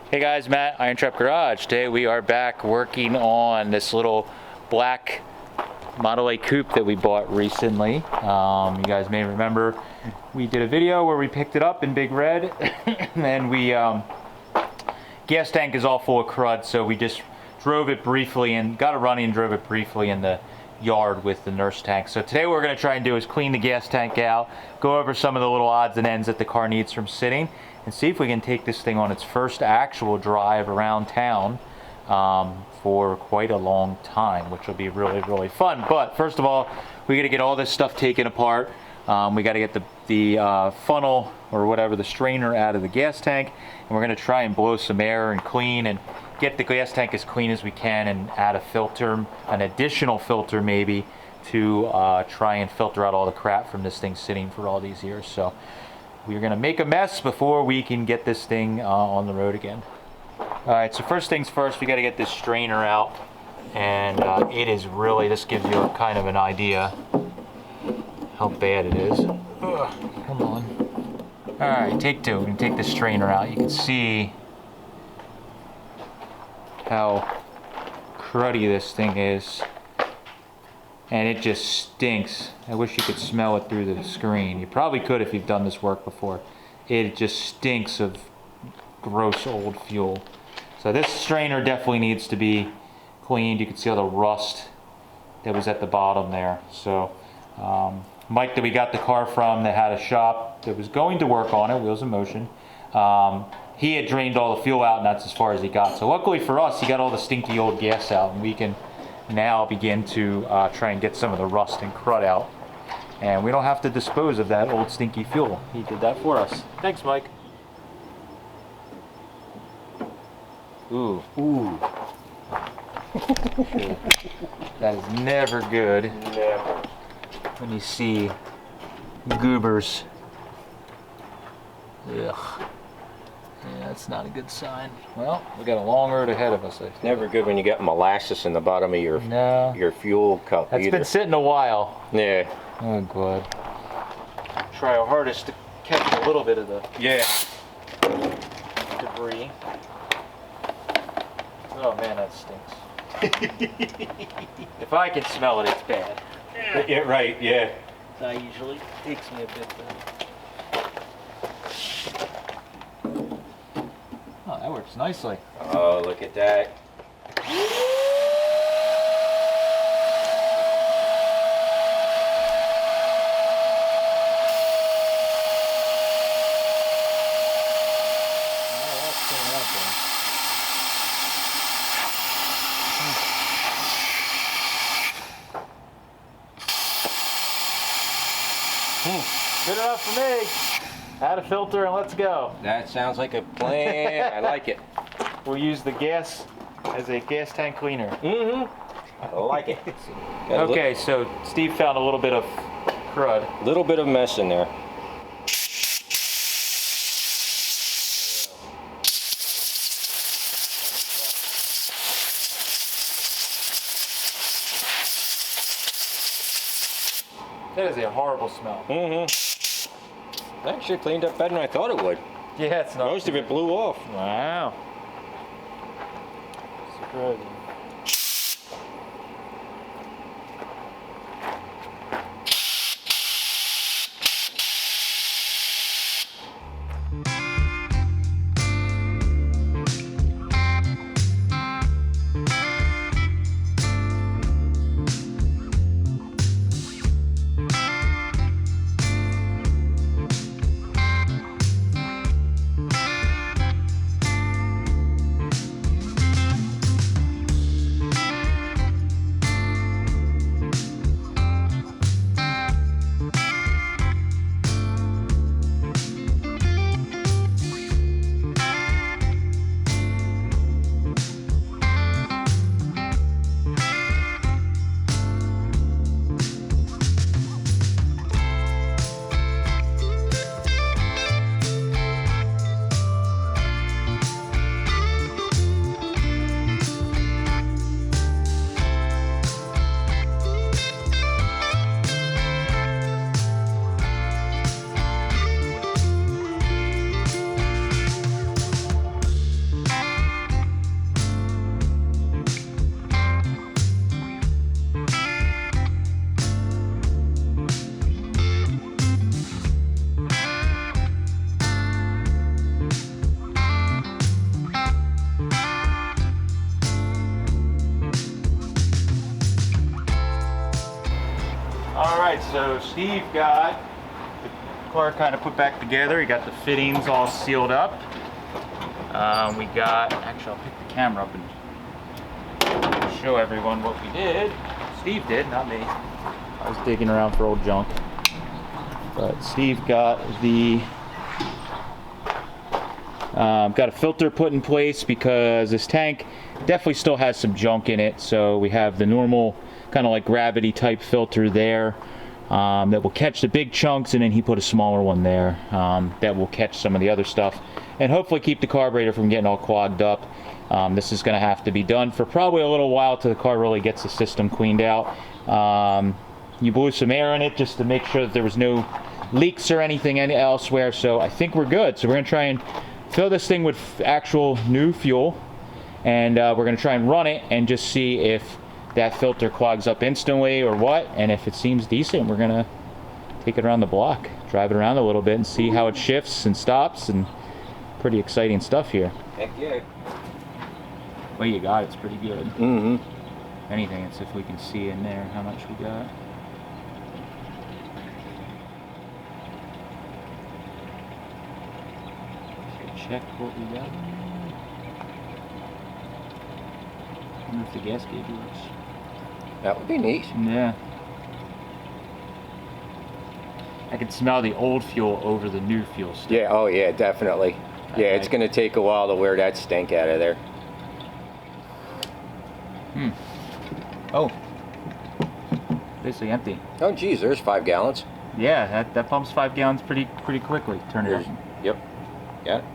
Hey guys, Matt, IronTrap Garage. Today we are back working on this little black Model A coupe that we bought recently. You guys may remember we did a video where we picked it up in big red and then we gas tank is all full of crud, so we just drove it briefly and got it running and drove it briefly in the yard with the nurse tank. So today what we're going to try and do is clean the gas tank out, go over some of the little odds and ends that the car needs from sitting, and see if we can take this thing on its first actual drive around town for quite a long time, which will be really fun. But first of all, we got to get all this stuff taken apart. We got to get the funnel or whatever, the strainer, out of the gas tank, and we're going to try and blow some air and clean and get the gas tank as clean as we can and add a filter, an additional filter maybe, to try and filter out all the crap from this thing sitting for all these years. So we're going to make a mess before we can get this thing on the road again. Alright, so first things first, we got to get this strainer out, and it is really, this gives you a kind of an idea how bad it is. Ugh, come on. Alright, take two. We can take the strainer out. You can see how cruddy this thing is, and it just stinks. I wish you could smell it through the screen. You probably could if you've done this work before. It just stinks of gross old fuel. So this strainer definitely needs to be cleaned. You can see all the rust that was at the bottom there. So Mike that we got the car from, that had a shop that was going to work on it, Wheels in Motion, he had drained all the fuel out, and that's as far as he got. So luckily for us, he got all the stinky old gas out, and we can now begin to try and get some of the rust and crud out. And we don't have to dispose of that old stinky fuel. He did that for us. Thanks, Mike. Ooh. Ooh. That is never good. Never. When you see goobers. Ugh. Yeah, that's not a good sign. Well, we got a long road ahead of us. Never good when you get molasses in the bottom of your fuel cup. That's been sitting a while. Yeah. Oh God. Try our hardest to catch a little bit of the debris. Oh man, that stinks. If I can smell it, it's bad. Yeah, right. Yeah. That usually takes me a bit though. Oh, that works nicely. Oh, look at that. Good enough for me. Add a filter and let's go. That sounds like a plan. I like it. We'll use the gas as a gas tank cleaner. Mm-hmm. I like it. Okay, so Steve found a little bit of crud. Little bit of mess in there. That is a horrible smell. Mm-hmm. Actually cleaned up better than I thought it would. Yeah, it's not. Most of it blew off. Wow. Surprising. right, so Steve got the car kind of put back together. He got the fittings all sealed up. We got, actually I'll pick the camera up and show everyone what we did. Steve did, not me. I was digging around for old junk. But Steve got the got a filter put in place because this tank definitely still has some junk in it. So we have the normal kind of like gravity type filter there that will catch the big chunks, and then he put a smaller one there that will catch some of the other stuff and hopefully keep the carburetor from getting all clogged up. This is going to have to be done for probably a little while till the car really gets the system cleaned out. You blew some air in it just to make sure that there was no leaks or anything elsewhere, so I think we're good. So we're going to try and fill this thing with actual new fuel, and we're going to try and run it and just see if that filter clogs up instantly or what, and if it seems decent, we're going to take it around the block, drive it around a little bit and see how it shifts and stops, and pretty exciting stuff here. Heck yeah. Well, you got it's pretty good. Mm-hmm. Anything, it's if we can see in there how much we got. Check what we got. I wonder if the gas gauge works. That would be neat. Yeah. I can smell the old fuel over the new fuel stuff. Yeah, oh yeah, definitely. Yeah, it's going to take a while to wear that stink out of there. Oh. Basically empty. Oh geez, there's 5 gallons. Yeah, that pumps 5 gallons pretty quickly. Turn it on. Yep. Got it.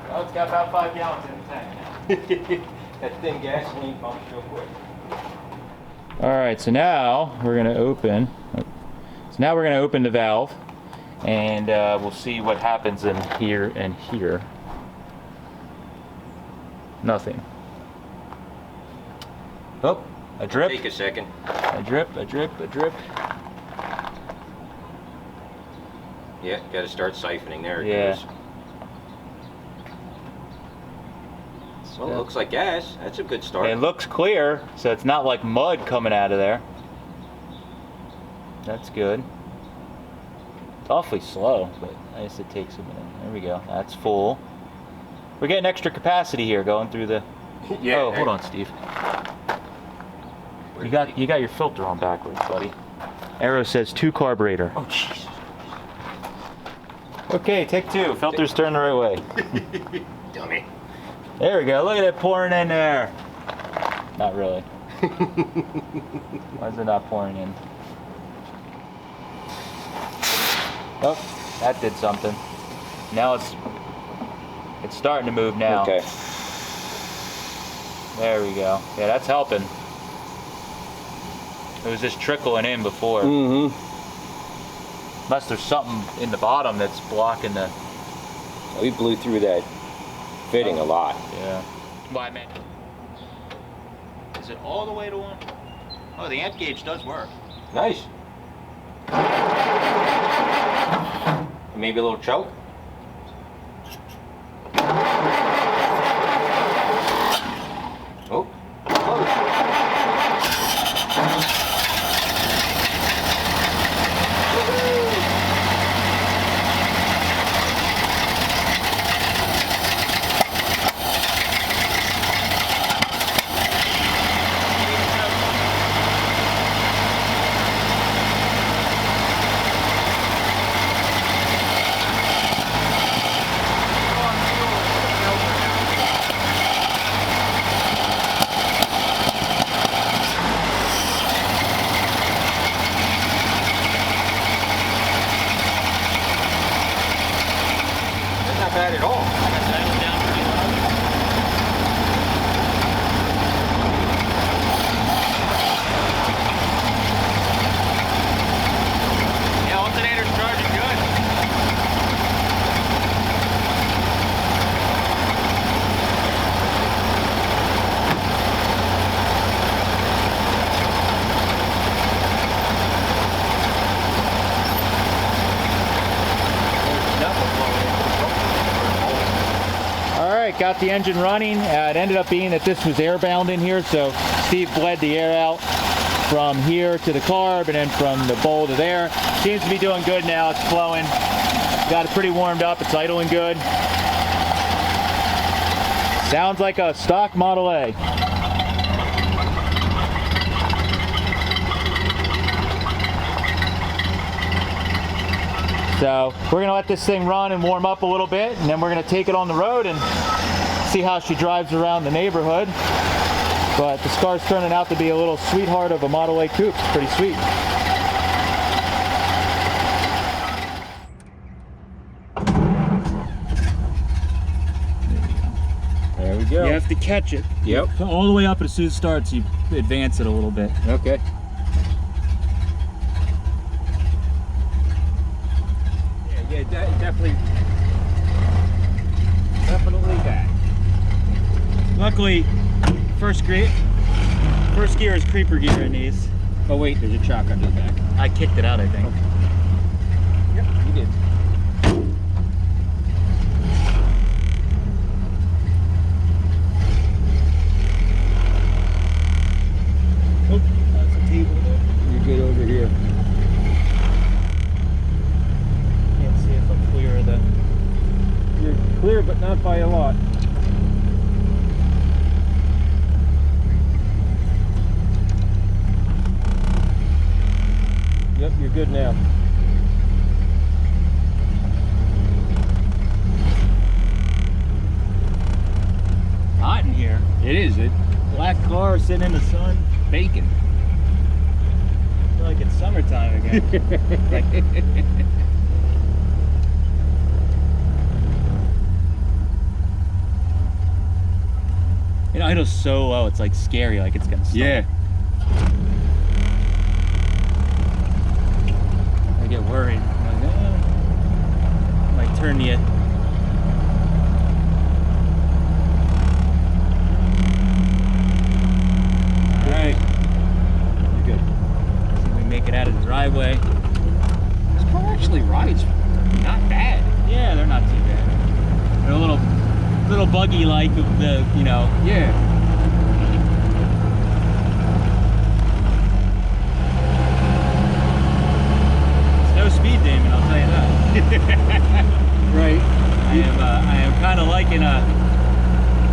Well, it's got about 5 gallons in the tank. That thin gasoline pumps real quick. Alright, so now we're going to open. So now we're going to open the valve, and we'll see what happens in here and here. Nothing. Oh, a drip. Take a second. A drip, a drip, a drip. Yeah, got to start siphoning. There it Yeah. goes. Well, it looks like gas. That's a good start. It looks clear, so it's not like mud coming out of there. That's good. It's awfully slow, but I guess it takes a minute. There we go. That's full. We're getting extra capacity here going through the... Yeah. Oh, hold on, Steve. You got your filter on backwards, buddy. Arrow says 2 carburetor. Oh, Jesus. Okay, take 2. Filter's turned the right way. Dummy. There we go. Look at it pouring in there. Not really. Why is it not pouring in? Oh, that did something. Now it's starting to move now. Okay. There we go. Yeah, that's helping. It was just trickling in before. Mm-hmm. Unless there's something in the bottom that's blocking the... We blew through that fitting a lot. Yeah. Well, I meant... Is it all the way to 1? Oh, the amp gauge does work. Nice. Maybe a little choke. Oh. That's not bad at all. Yeah, alternator's charging good. Alright, got the engine running. It ended up being that this was airbound in here, so Steve bled the air out. from here to the carb and then from the bowl to there. Seems to be doing good now. It's flowing. Got it pretty warmed up. It's idling good. Sounds like a stock Model A. So we're gonna let this thing run and warm up a little bit, and then we're gonna take it on the road and see how she drives around the neighborhood. But this car's turning out to be a little sweetheart of a Model A coupe. It's pretty sweet. There we go. You have to catch it. Yep. All the way up, as soon as it starts, you advance it a little bit. Okay. Yeah, definitely that. Luckily, first gear is creeper gear in these. Oh wait, there's a chock under the back. I kicked it out, I think. Okay. Yep, you did. Oh, that's a table there. You're good over here. Can't see if I'm clear of the... You're clear, but not by a lot. Yep, you're good now. Hot in here. It is. Black car sitting in the sun. Bacon. I feel like it's summertime again. It idles so low, it's like scary, like it's gonna stop. Yeah. I get worried. I'm like, might turn the... Alright. You're good. See if we make it out of the driveway. This car actually rides not bad. Yeah, they're not too bad. They're a little buggy like of the, you know. Yeah. No speed demon, I'll tell you that. Right. I am kind of liking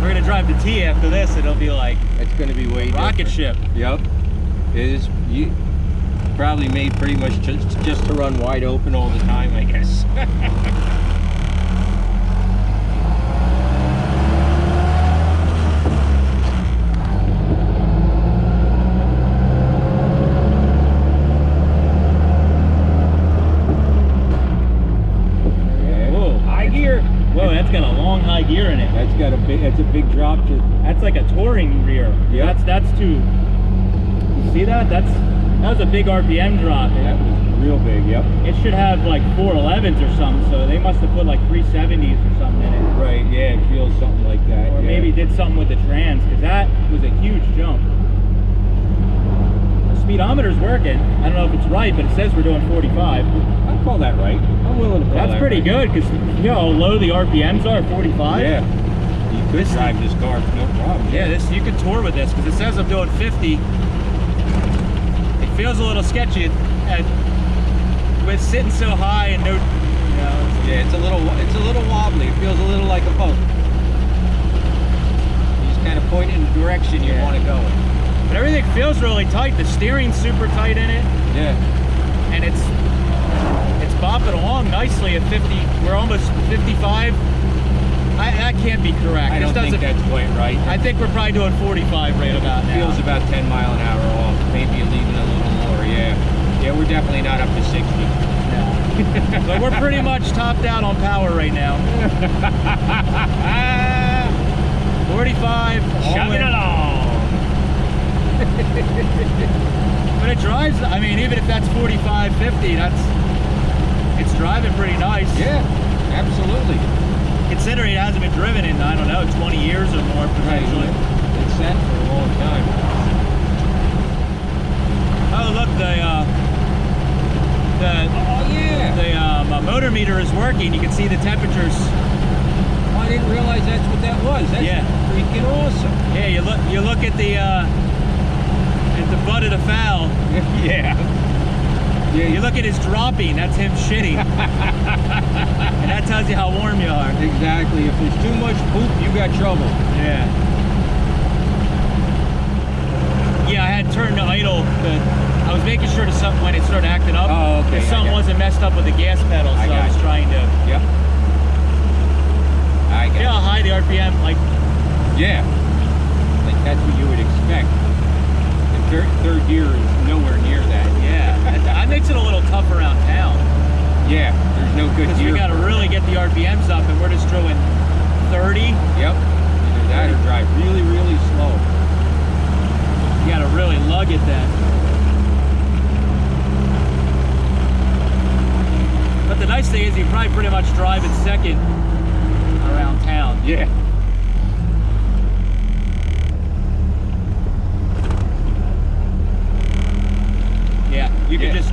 we're gonna drive to T after this. It'll be like It's going to be way rocket different. ship. Yep. It is. You probably made pretty much just to run wide open all the time, I guess. Whoa, that's got a long high gear in it. That's a big drop. That's like a touring rear. Yeah. That's too. You see that? That was a big RPM drop. That was real big. Yep. It should have like 411s or something. So they must have put like 370s or something in it. Right. Yeah. It feels something like that. Or maybe did something with the trans, because that was a huge jump. The speedometer's working. I don't know if it's right, but it says we're doing 45. I'd call that right. I'm willing to call that. That's pretty good, because you know how low the RPMs are, 45. Yeah. You could drive this car, no problem. Yeah, you could tour with this, because it says I'm doing 50. It feels a little sketchy with sitting so high and no, you know. Yeah, it's a little wobbly. It feels a little like a boat. You just kind of point in the direction you want to go in. But everything feels really tight. The steering's super tight in it. Yeah. And it's bopping along nicely at 50. We're almost 55. That can't be correct. I don't think that's quite right. I think we're probably doing 45 right about now. Feels about 10 mile an hour off. Maybe leaving a little more. Yeah. Yeah, we're definitely not up to 60. No. But we're pretty much topped out on power right now. 45. Chugging along. But it drives, I mean, even if that's 45, 50, it's driving pretty nice. Yeah, absolutely. Considering it hasn't been driven in, I don't know, 20 years or more potentially. Right. It's sat for a long time. Oh, look, the motor meter is working. You can see the temperatures. Oh, I didn't realize that's what that was. That's freaking awesome. Yeah, you look at the the butt of the foul. Yeah. Yeah. You look at his dropping, that's him shitting. And that tells you how warm you are. Exactly. If there's too much poop, you got trouble. Yeah. Yeah, I had turned to idle. I was making sure to something when it started acting up. Oh, okay. Something wasn't messed up with the gas pedal, so I was trying to. Yep. I got how high the RPM, like. Yeah. Like that's what you would expect. The third gear is nowhere near that. Yeah. That makes it a little tough around town. Yeah. There's no good gear. We got to really get the RPMs up, and we're just throwing 30. Yep. Either that or drive really, really slow. You got to really lug it then. But the nice thing is you probably pretty much drive in second around town. Yeah. Yeah, you can just,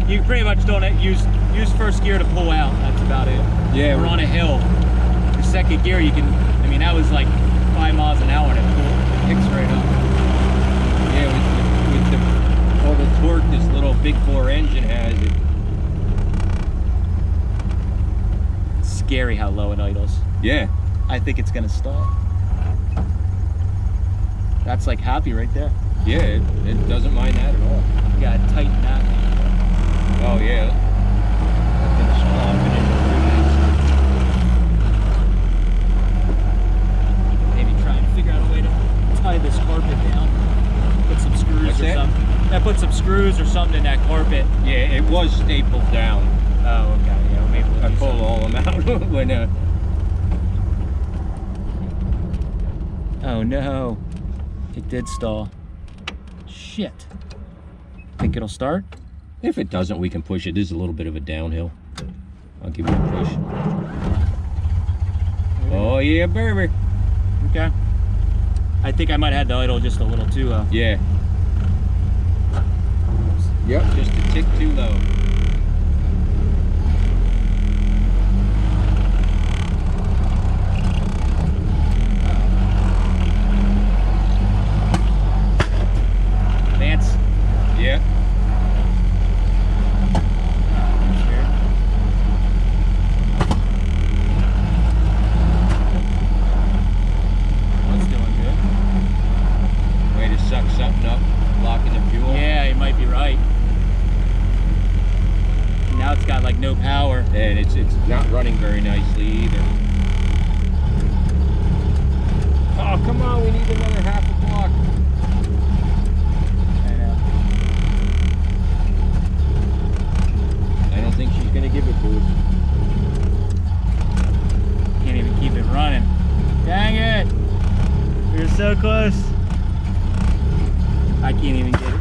you pretty much don't use first gear to pull out. That's about it. Yeah. We're on a hill. The second gear you can, I mean, that was like 5 miles an hour and it picks right up. Yeah, with all the torque this little big bore engine has, it's scary how low it idles. Yeah. I think it's gonna stop. That's like happy right there. Yeah, it doesn't mind that at all. You gotta tighten that. Oh yeah. That's gonna stop it in Maybe try and figure out a way to tie this carpet down. Put some screws What's or that? something. Yeah, put some screws or something in that carpet. Yeah, it was stapled down. Oh, okay. Yeah, maybe we'll I do pulled something. all of them out when Oh no. It did stall. Shit. Think it'll start? if it doesn't, we can push it. This is a little bit of a downhill. I'll give you a push. Oh yeah, baby. Okay. I think I might have had the idle just a little too low. Yeah. Yep, just a tick too low. Vance. Yeah. That's doing good. Way to suck something up, blocking the fuel. Yeah, you might be right. Now it's got like no power. And it's not running very nicely either. Oh, come on, we need another half a block. I know. I don't think she's gonna give it to us. Can't even keep it running. Dang it! We were so close. I can't even get it.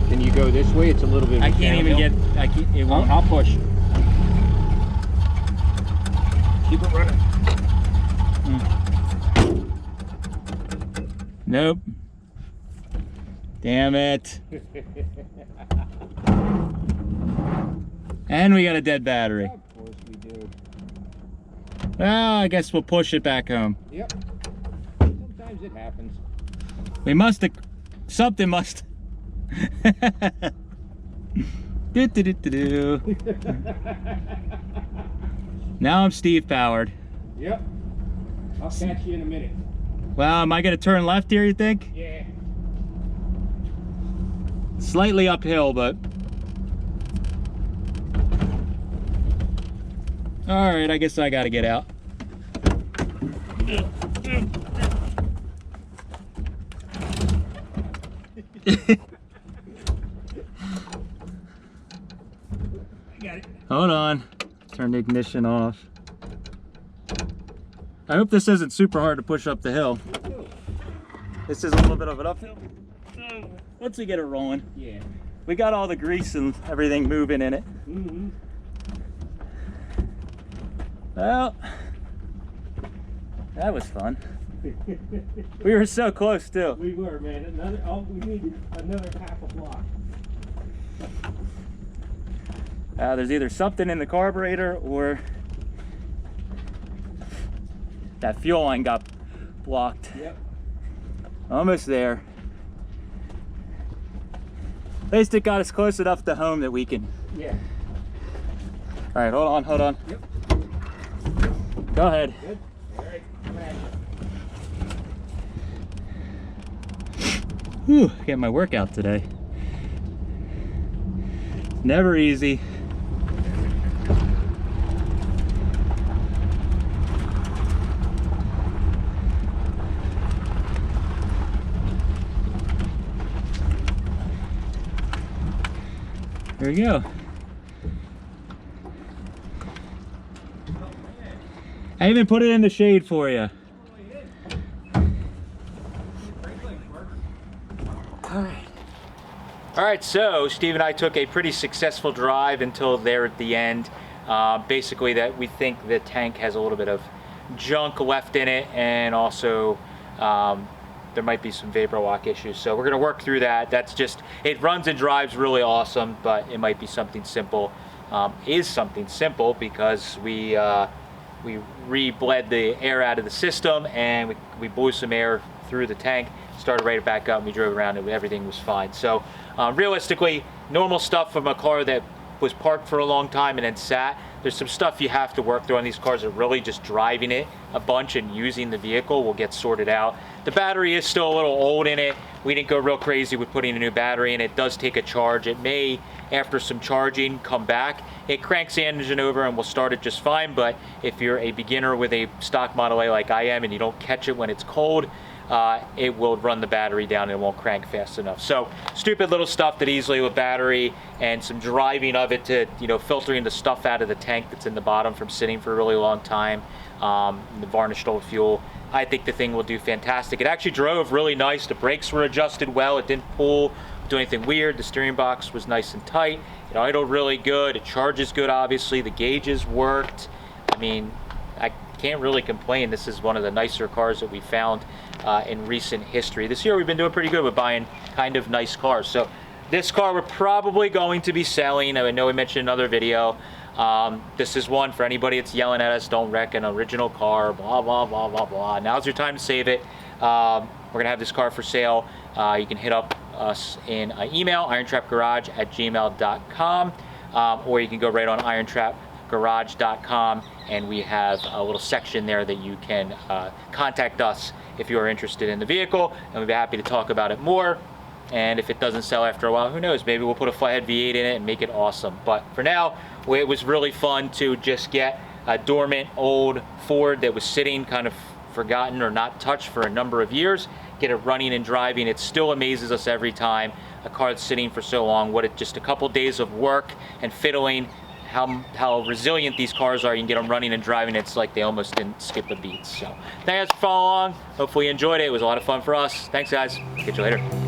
Can you go this way? It's a little bit of I a can't even downhill. get. I can't. It won't. I'll push. Keep it running. Nope. Damn it. And we got a dead battery. Of course we do. Well, I guess we'll push it back home. Yep. Sometimes it happens. We must have. Something must. Do. Now I'm Steve powered. Yep. I'll catch you in a minute. Well, am I gonna turn left here, you think? Yeah. Slightly uphill, but. All right, I guess I gotta get out. I got it. Hold on. Turn the ignition off. I hope this isn't super hard to push up the hill. This is a little bit of an uphill. Once we get it rolling. Yeah. We got all the grease and everything moving in it. Mm-hmm. Well, that was fun. We were so close too. We were, man. We needed another half a block. There's either something in the carburetor or that fuel line got blocked. Yep. Almost there. At least it got us close enough to home that we can. Yeah. All right, hold on, hold on. Yep. Go ahead. Good. All right, come at Whew, you. getting my workout today. Never easy. There we go. I even put it in the shade for you. All right, so Steve and I took a pretty successful drive until there at the end. Basically that we think the tank has a little bit of junk left in it, and also there might be some vapor lock issues. So we're gonna work through that. That's just, it runs and drives really awesome, but it might be something simple. Is something simple because we re-bled the air out of the system, and we blew some air through the tank, started right back up, and we drove around and everything was fine. So realistically, normal stuff from a car that was parked for a long time and then sat. There's some stuff you have to work through on these cars that really just driving it a bunch and using the vehicle will get sorted out. The battery is still a little old in it. We didn't go real crazy with putting a new battery in. It does take a charge. It may, after some charging, come back. It cranks the engine over and will start it just fine, but if you're a beginner with a stock Model A like I am and you don't catch it when it's cold, it will run the battery down and it won't crank fast enough. So stupid little stuff that easily with battery and some driving of it to, you know, filtering the stuff out of the tank that's in the bottom from sitting for a really long time, the varnished old fuel. I think the thing will do fantastic. It actually drove really nice. The brakes were adjusted well. It didn't pull, do anything weird. The steering box was nice and tight. It idled really good. It charges good, obviously. The gauges worked. I mean, I can't really complain. This is one of the nicer cars that we found in recent history. This year we've been doing pretty good with buying kind of nice cars. So this car we're probably going to be selling. I know we mentioned in another video. This is one for anybody that's yelling at us, don't wreck an original car, blah, blah, blah, blah, blah. Now's your time to save it. We're gonna have this car for sale. You can hit up us in email, irontrapgarage@gmail.com, or you can go right on irontrapgarage.com, and we have a little section there that you can contact us if you are interested in the vehicle, and we'd be happy to talk about it more. And if it doesn't sell after a while, who knows, maybe we'll put a flathead V8 in it and make it awesome. But for now, it was really fun to just get a dormant old Ford that was sitting kind of forgotten or not touched for a number of years, get it running and driving. It still amazes us every time, a car that's sitting for so long, what it, just a couple days of work and fiddling, how resilient these cars are. You can get them running and driving. It's like they almost didn't skip a beat. So thanks for following along. Hopefully you enjoyed it. It was a lot of fun for us. Thanks guys. Catch you later.